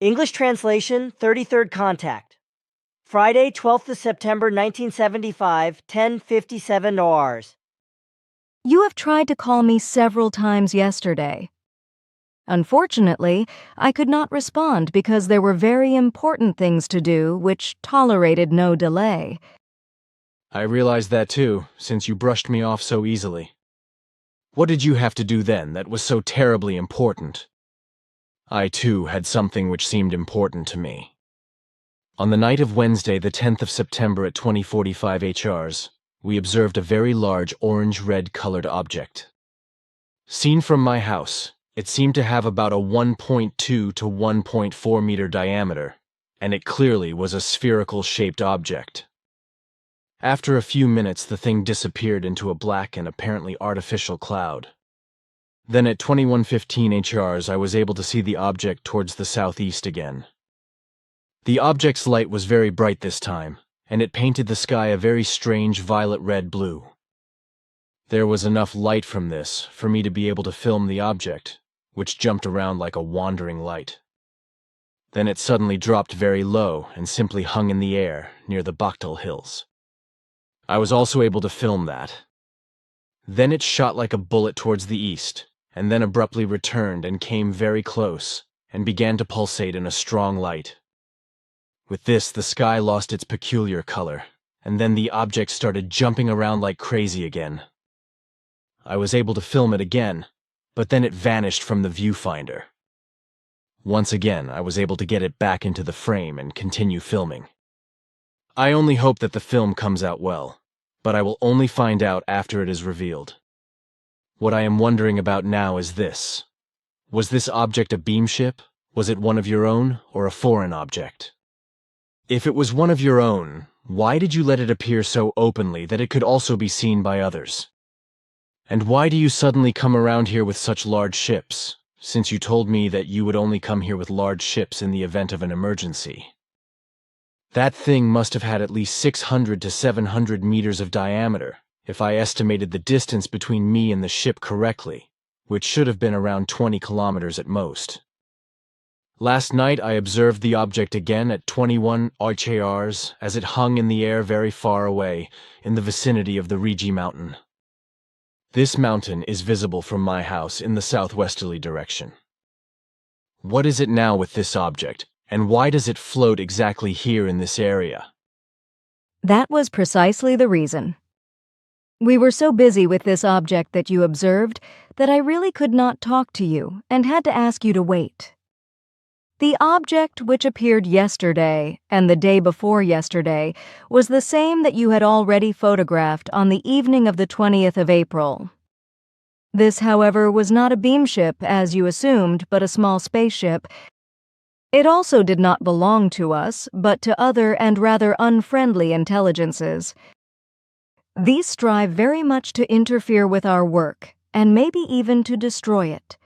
English translation, 33rd contact. Friday, 12th of September, 1975, 10:57 ORs. You have tried to call me several times yesterday. Unfortunately, I could not respond because there were very important things to do which tolerated no delay. I realized that too, since you brushed me off so easily. What did you have to do then that was so terribly important? I too had something which seemed important to me. On the night of Wednesday, the 10th of September at 20:45 HRs, we observed a very large orange-red colored object. Seen from my house, it seemed to have about a 1.2 to 1.4 meter diameter, and it clearly was a spherical-shaped object. After a few minutes, the thing disappeared into a black and apparently artificial cloud. Then at 21:15 HRs, I was able to see the object towards the southeast again. The object's light was very bright this time, and it painted the sky a very strange violet-red-blue. There was enough light from this for me to be able to film the object, which jumped around like a wandering light. Then it suddenly dropped very low and simply hung in the air near the Bakhtal Hills. I was also able to film that. Then it shot like a bullet towards the east, and then abruptly returned and came very close, and began to pulsate in a strong light. With this, the sky lost its peculiar color, and then the object started jumping around like crazy again. I was able to film it again, but then it vanished from the viewfinder. Once again, I was able to get it back into the frame and continue filming. I only hope that the film comes out well, but I will only find out after it is revealed. What I am wondering about now is this. Was this object a beam ship? Was it one of your own, or a foreign object? If it was one of your own, why did you let it appear so openly that it could also be seen by others? And why do you suddenly come around here with such large ships, since you told me that you would only come here with large ships in the event of an emergency? That thing must have had at least 600 to 700 meters of diameter, if I estimated the distance between me and the ship correctly, which should have been around 20 kilometers at most. Last night I observed the object again at 21 HRs as it hung in the air very far away, in the vicinity of the Rigi mountain. This mountain is visible from my house in the southwesterly direction. What is it now with this object, and why does it float exactly here in this area? That was precisely the reason. We were so busy with this object that you observed that I really could not talk to you and had to ask you to wait. The object which appeared yesterday and the day before yesterday was the same that you had already photographed on the evening of the 20th of April. This, however, was not a beam ship, as you assumed, but a small spaceship. It also did not belong to us, but to other and rather unfriendly intelligences. These strive very much to interfere with our work, and maybe even to destroy it.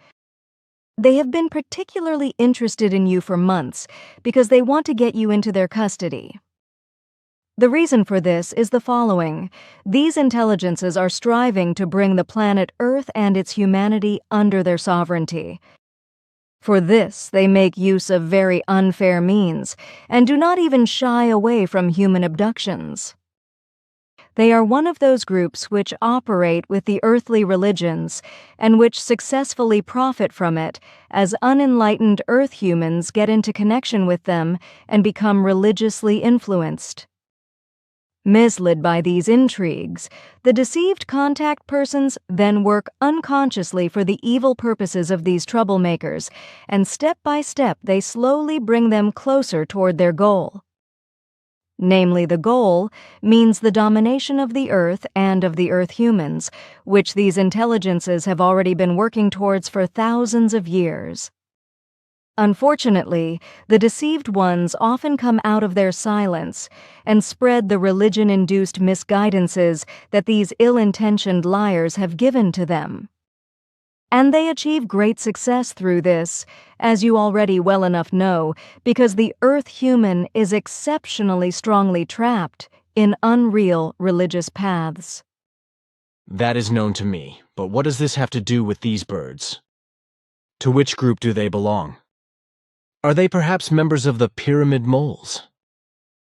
They have been particularly interested in you for months because they want to get you into their custody. The reason for this is the following. These intelligences are striving to bring the planet Earth and its humanity under their sovereignty. For this, they make use of very unfair means and do not even shy away from human abductions. They are one of those groups which operate with the earthly religions and which successfully profit from it as unenlightened Earth humans get into connection with them and become religiously influenced. Misled by these intrigues, the deceived contact persons then work unconsciously for the evil purposes of these troublemakers, and step by step they slowly bring them closer toward their goal. Namely, the goal means the domination of the Earth and of the Earth humans, which these intelligences have already been working towards for thousands of years. Unfortunately, the deceived ones often come out of their silence and spread the religion-induced misguidances that these ill-intentioned liars have given to them. And they achieve great success through this, as you already well enough know, because the Earth human is exceptionally strongly trapped in unreal religious paths. That is known to me, but what does this have to do with these birds? To which group do they belong? Are they perhaps members of the Pyramid Moles?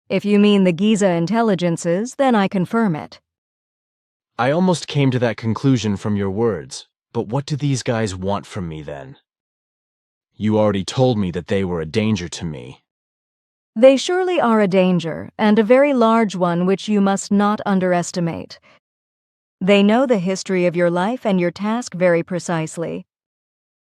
If you mean the Giza intelligences, then I confirm it. I almost came to that conclusion from your words, but what do these guys want from me then? You already told me that they were a danger to me. They surely are a danger, and a very large one which you must not underestimate. They know the history of your life and your task very precisely.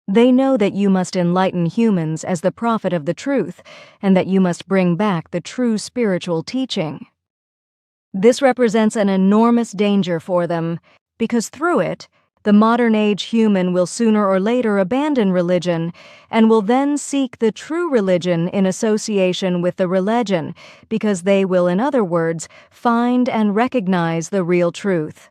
They know that you must enlighten humans as the prophet of the truth, and that you must bring back the true spiritual teaching. This represents an enormous danger for them, because through it, the modern-age human will sooner or later abandon religion and will then seek the true religion in association with the religion, because they will, in other words, find and recognize the real truth.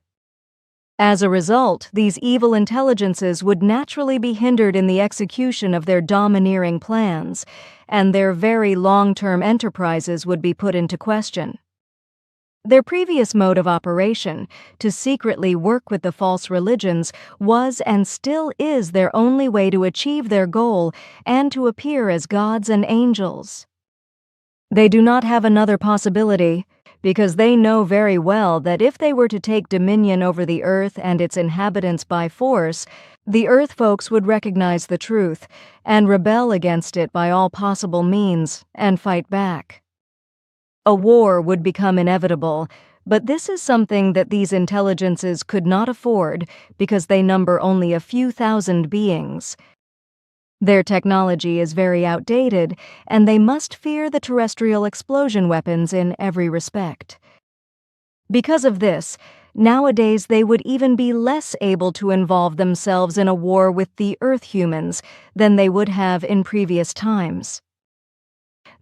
As a result, these evil intelligences would naturally be hindered in the execution of their domineering plans, and their very long-term enterprises would be put into question. Their previous mode of operation, to secretly work with the false religions, was and still is their only way to achieve their goal and to appear as gods and angels. They do not have another possibility, because they know very well that if they were to take dominion over the earth and its inhabitants by force, the earth folks would recognize the truth and rebel against it by all possible means and fight back. A war would become inevitable, but this is something that these intelligences could not afford because they number only a few thousand beings. Their technology is very outdated, and they must fear the terrestrial explosion weapons in every respect. Because of this, nowadays they would even be less able to involve themselves in a war with the Earth humans than they would have in previous times.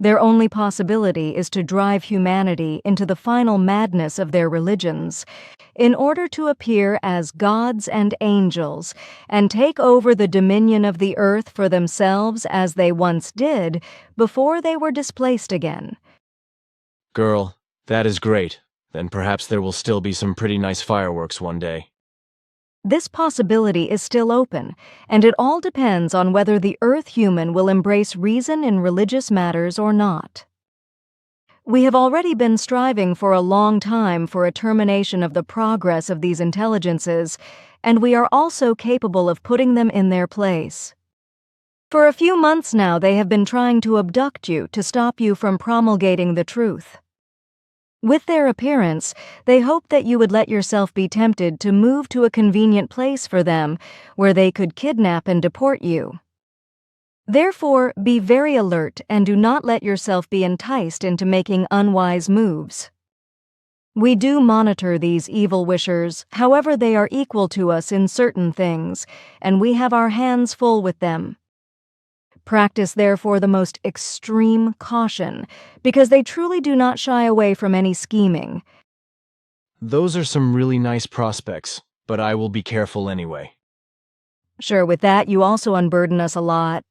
Their only possibility is to drive humanity into the final madness of their religions, in order to appear as gods and angels and take over the dominion of the earth for themselves as they once did before they were displaced again. Girl, that is great. Then perhaps there will still be some pretty nice fireworks one day. This possibility is still open, and it all depends on whether the Earth human will embrace reason in religious matters or not. We have already been striving for a long time for a termination of the progress of these intelligences, and we are also capable of putting them in their place. For a few months now, they have been trying to abduct you to stop you from promulgating the truth. With their appearance, they hoped that you would let yourself be tempted to move to a convenient place for them where they could kidnap and deport you. Therefore, be very alert and do not let yourself be enticed into making unwise moves. We do monitor these evil wishers, however they are equal to us in certain things, and we have our hands full with them. Practice therefore the most extreme caution, because they truly do not shy away from any scheming. Those are some really nice prospects, but I will be careful anyway. Sure, with that you also unburden us a lot.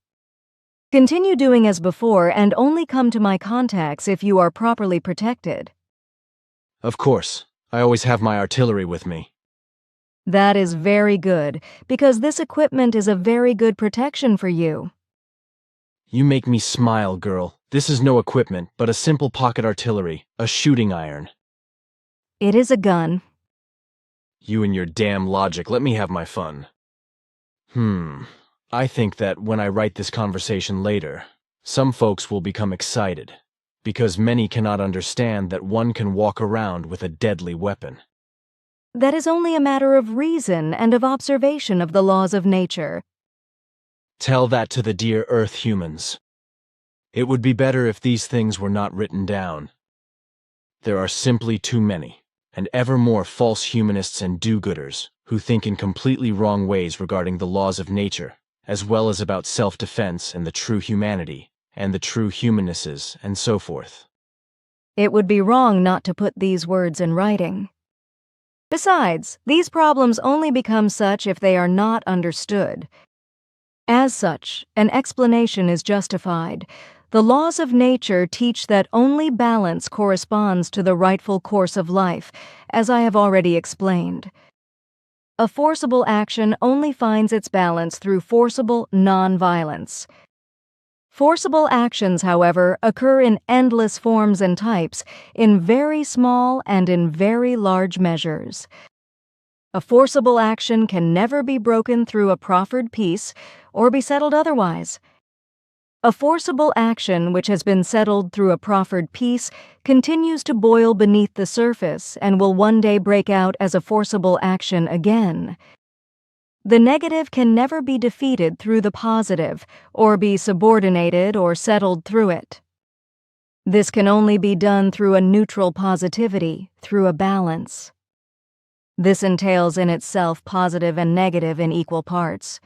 Continue doing as before and only come to my contacts if you are properly protected. Of course, I always have my artillery with me. That is very good, because this equipment is a very good protection for you. You make me smile, girl. This is no equipment, but a simple pocket artillery, a shooting iron. It is a gun. You and your damn logic, let me have my fun. I think that when I write this conversation later, some folks will become excited, because many cannot understand that one can walk around with a deadly weapon. That is only a matter of reason and of observation of the laws of nature. Tell that to the dear Earth humans. It would be better if these things were not written down. There are simply too many, and ever more false humanists and do-gooders who think in completely wrong ways regarding the laws of nature, as well as about self-defense and the true humanity, and the true humanesses, and so forth. It would be wrong not to put these words in writing. Besides, these problems only become such if they are not understood. As such, an explanation is justified. The laws of nature teach that only balance corresponds to the rightful course of life, as I have already explained. A forcible action only finds its balance through forcible non-violence. Forcible actions, however, occur in endless forms and types, in very small and in very large measures. A forcible action can never be broken through a proffered peace or be settled otherwise. A forcible action which has been settled through a proffered peace continues to boil beneath the surface and will one day break out as a forcible action again. The negative can never be defeated through the positive, or be subordinated or settled through it. This can only be done through a neutral positivity, through a balance. This entails in itself positive and negative in equal parts.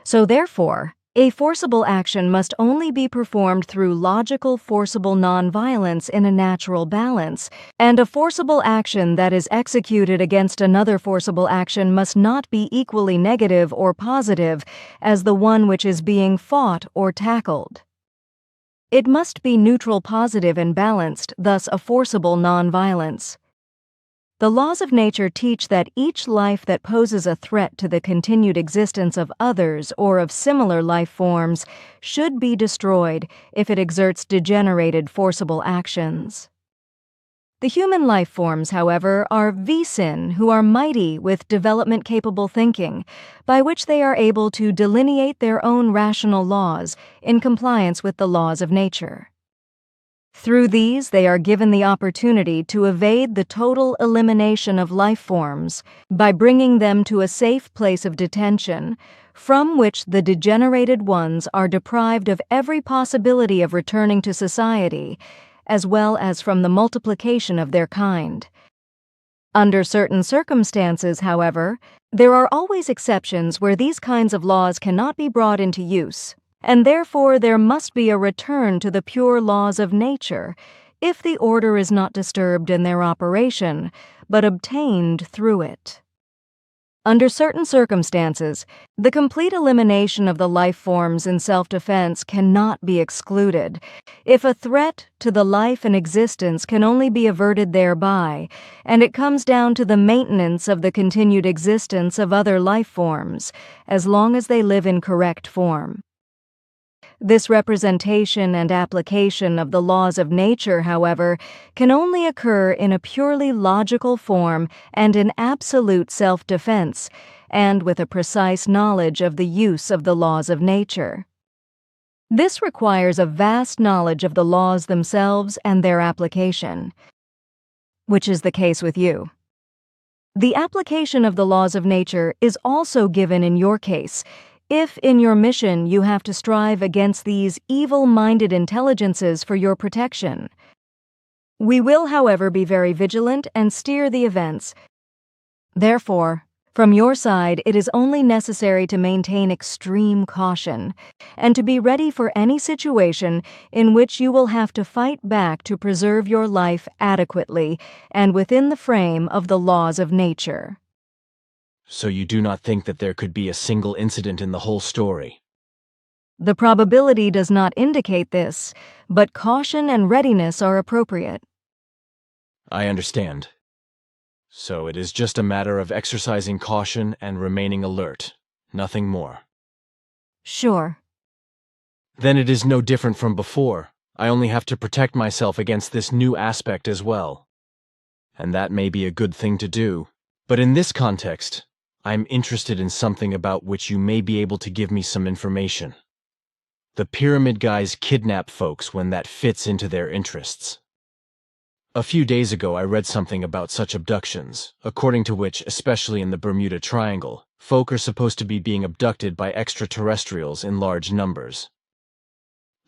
So therefore, a forcible action must only be performed through logical forcible nonviolence in a natural balance, and a forcible action that is executed against another forcible action must not be equally negative or positive as the one which is being fought or tackled. It must be neutral positive and balanced, thus a forcible nonviolence. The laws of nature teach that each life that poses a threat to the continued existence of others or of similar life forms should be destroyed if it exerts degenerated forcible actions. The human life forms, however, are Visin, who are mighty with development-capable thinking, by which they are able to delineate their own rational laws in compliance with the laws of nature. Through these, they are given the opportunity to evade the total elimination of life forms by bringing them to a safe place of detention, from which the degenerated ones are deprived of every possibility of returning to society, as well as from the multiplication of their kind. Under certain circumstances, however, there are always exceptions where these kinds of laws cannot be brought into use, and therefore there must be a return to the pure laws of nature if the order is not disturbed in their operation, but obtained through it. Under certain circumstances, the complete elimination of the life forms in self-defense cannot be excluded, if a threat to the life and existence can only be averted thereby, and it comes down to the maintenance of the continued existence of other life forms, as long as they live in correct form. This representation and application of the laws of nature, however, can only occur in a purely logical form and in absolute self-defense, and with a precise knowledge of the use of the laws of nature. This requires a vast knowledge of the laws themselves and their application, which is the case with you. The application of the laws of nature is also given in your case, if in your mission you have to strive against these evil-minded intelligences for your protection. We will, however, be very vigilant and steer the events. Therefore, from your side, it is only necessary to maintain extreme caution, and to be ready for any situation in which you will have to fight back to preserve your life adequately and within the frame of the laws of nature. So you do not think that there could be a single incident in the whole story? The probability does not indicate this, but caution and readiness are appropriate. I understand. So it is just a matter of exercising caution and remaining alert, nothing more. Sure. Then it is no different from before. I only have to protect myself against this new aspect as well. And that may be a good thing to do. But in this context, I'm interested in something about which you may be able to give me some information. The pyramid guys kidnap folks when that fits into their interests. A few days ago I read something about such abductions, according to which, especially in the Bermuda Triangle, folk are supposed to be being abducted by extraterrestrials in large numbers.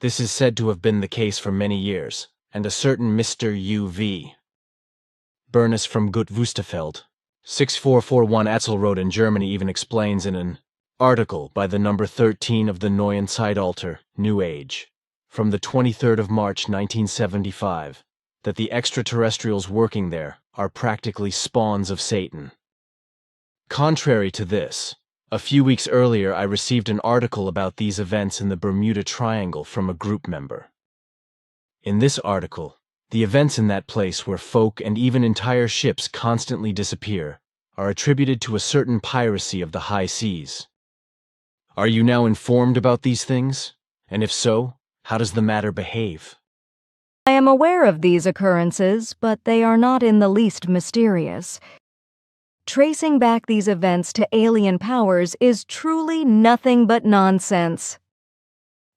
This is said to have been the case for many years, and a certain Mr. U.V. Bernus from Gut Wustefeld, 6441 Atzelroad in Germany even explains in an article by the number 13 of the Neuen Zeitalter, New Age, from the 23rd of March 1975, that the extraterrestrials working there are practically spawns of Satan. Contrary to this, a few weeks earlier I received an article about these events in the Bermuda Triangle from a group member. In this article, the events in that place where folk and even entire ships constantly disappear are attributed to a certain piracy of the high seas. Are you now informed about these things? And if so, how does the matter behave? I am aware of these occurrences, but they are not in the least mysterious. Tracing back these events to alien powers is truly nothing but nonsense.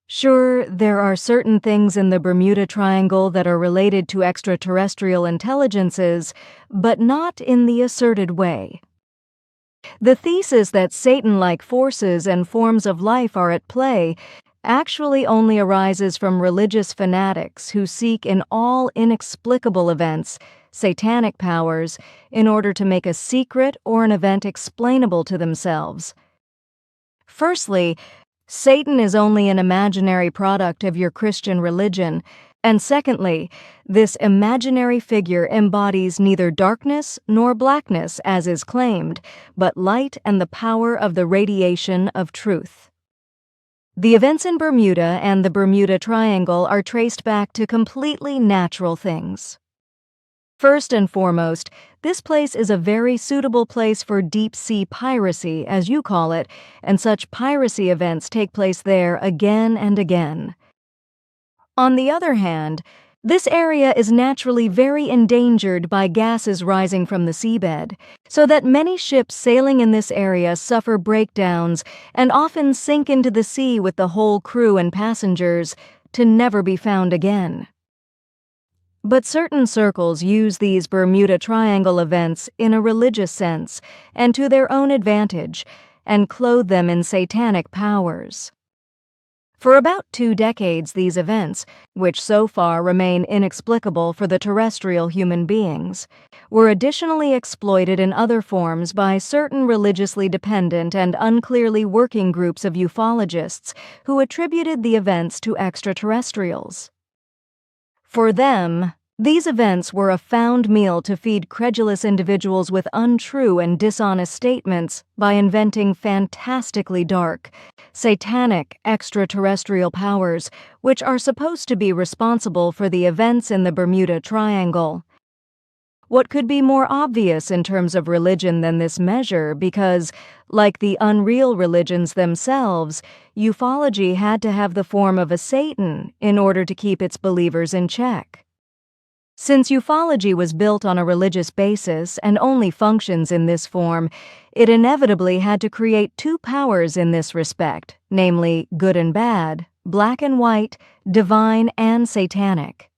Sure, there are certain things in the Bermuda Triangle that are related to extraterrestrial intelligences, but not in the asserted way. The thesis that Satan-like forces and forms of life are at play actually only arises from religious fanatics who seek in all inexplicable events satanic powers in order to make a secret or an event explainable to themselves. Firstly, Satan is only an imaginary product of your Christian religion, and secondly, this imaginary figure embodies neither darkness nor blackness as is claimed, but light and the power of the radiation of truth. The events in Bermuda and the Bermuda Triangle are traced back to completely natural things. First and foremost, this place is a very suitable place for deep-sea piracy, as you call it, and such piracy events take place there again and again. On the other hand, this area is naturally very endangered by gases rising from the seabed, so that many ships sailing in this area suffer breakdowns and often sink into the sea with the whole crew and passengers to never be found again. But certain circles use these Bermuda Triangle events in a religious sense and to their own advantage, and clothe them in satanic powers. For about 2 decades, these events, which so far remain inexplicable for the terrestrial human beings, were additionally exploited in other forms by certain religiously dependent and unclearly working groups of ufologists who attributed the events to extraterrestrials. For them, these events were a found meal to feed credulous individuals with untrue and dishonest statements by inventing fantastically dark, satanic extraterrestrial powers which are supposed to be responsible for the events in the Bermuda Triangle. What could be more obvious in terms of religion than this measure because, like the unreal religions themselves, ufology had to have the form of a Satan in order to keep its believers in check. Since ufology was built on a religious basis and only functions in this form, it inevitably had to create 2 powers in this respect, namely good and bad, black and white, divine and satanic.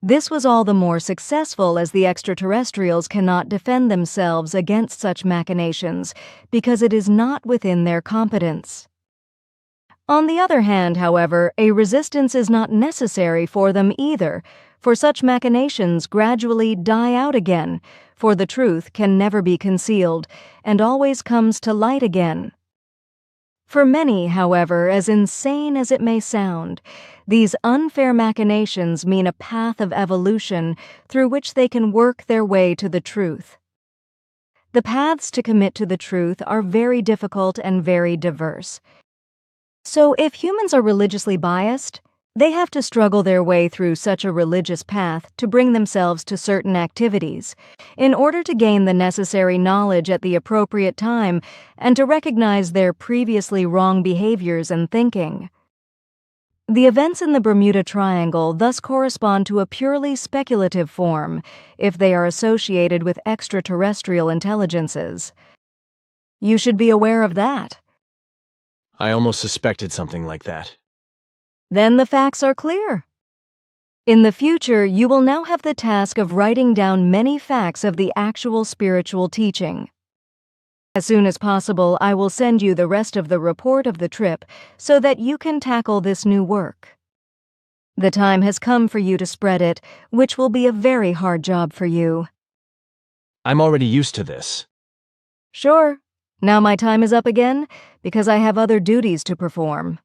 This was all the more successful as the extraterrestrials cannot defend themselves against such machinations because it is not within their competence. On the other hand, however, a resistance is not necessary for them either, for such machinations gradually die out again, for the truth can never be concealed and always comes to light again. For many, however, as insane as it may sound, these unfair machinations mean a path of evolution through which they can work their way to the truth. The paths to commit to the truth are very difficult and very diverse. So if humans are religiously biased, they have to struggle their way through such a religious path to bring themselves to certain activities, in order to gain the necessary knowledge at the appropriate time and to recognize their previously wrong behaviors and thinking. The events in the Bermuda Triangle thus correspond to a purely speculative form if they are associated with extraterrestrial intelligences. You should be aware of that. I almost suspected something like that. Then the facts are clear. In the future, you will now have the task of writing down many facts of the actual spiritual teaching. As soon as possible, I will send you the rest of the report of the trip so that you can tackle this new work. The time has come for you to spread it, which will be a very hard job for you. I'm already used to this. Sure. Now my time is up again because I have other duties to perform.